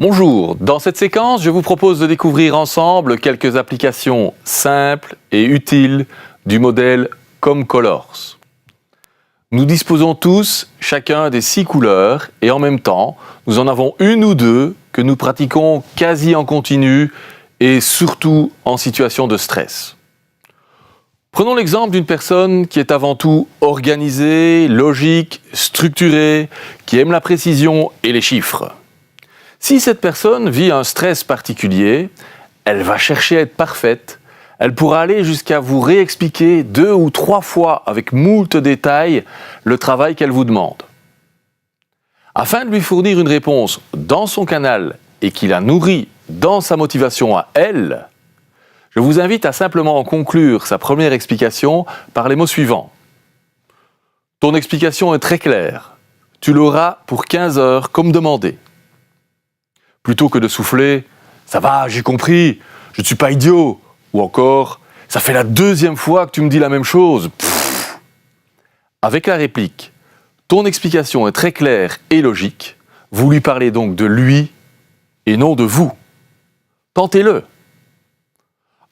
Bonjour, dans cette séquence, je vous propose de découvrir ensemble quelques applications simples et utiles du modèle ComColors. Nous disposons tous chacun des 6 couleurs et en même temps, nous en avons une ou deux que nous pratiquons quasi en continu et surtout en situation de stress. Prenons l'exemple d'une personne qui est avant tout organisée, logique, structurée, qui aime la précision et les chiffres. Si cette personne vit un stress particulier, elle va chercher à être parfaite. Elle pourra aller jusqu'à vous réexpliquer 2 ou 3 fois avec moult détails le travail qu'elle vous demande. Afin de lui fournir une réponse dans son canal et qui la nourrit dans sa motivation à elle, je vous invite à simplement conclure sa première explication par les mots suivants. Ton explication est très claire. Tu l'auras pour 15 heures comme demandé. Plutôt que de souffler « ça va, j'ai compris, je ne suis pas idiot » ou encore « ça fait la 2e fois que tu me dis la même chose ». Avec la réplique « ton explication est très claire et logique », vous lui parlez donc de lui et non de vous. Tentez-le.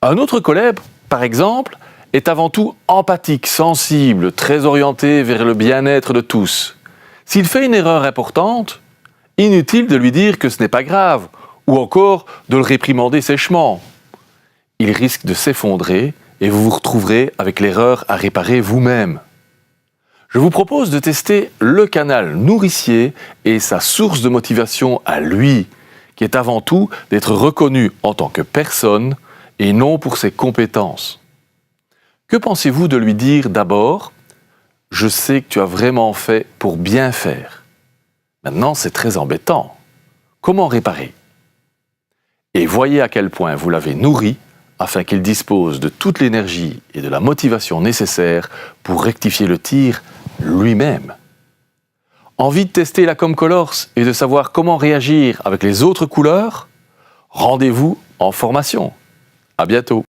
Un autre collègue, par exemple, est avant tout empathique, sensible, très orienté vers le bien-être de tous. S'il fait une erreur importante, inutile de lui dire que ce n'est pas grave, ou encore de le réprimander sèchement. Il risque de s'effondrer et vous vous retrouverez avec l'erreur à réparer vous-même. Je vous propose de tester le canal nourricier et sa source de motivation à lui, qui est avant tout d'être reconnu en tant que personne et non pour ses compétences. Que pensez-vous de lui dire d'abord « Je sais que tu as vraiment fait pour bien faire ». Maintenant, c'est très embêtant. Comment réparer? Et voyez à quel point vous l'avez nourri afin qu'il dispose de toute l'énergie et de la motivation nécessaires pour rectifier le tir lui-même. Envie de tester la ComColors et de savoir comment réagir avec les autres couleurs? Rendez-vous en formation. À bientôt.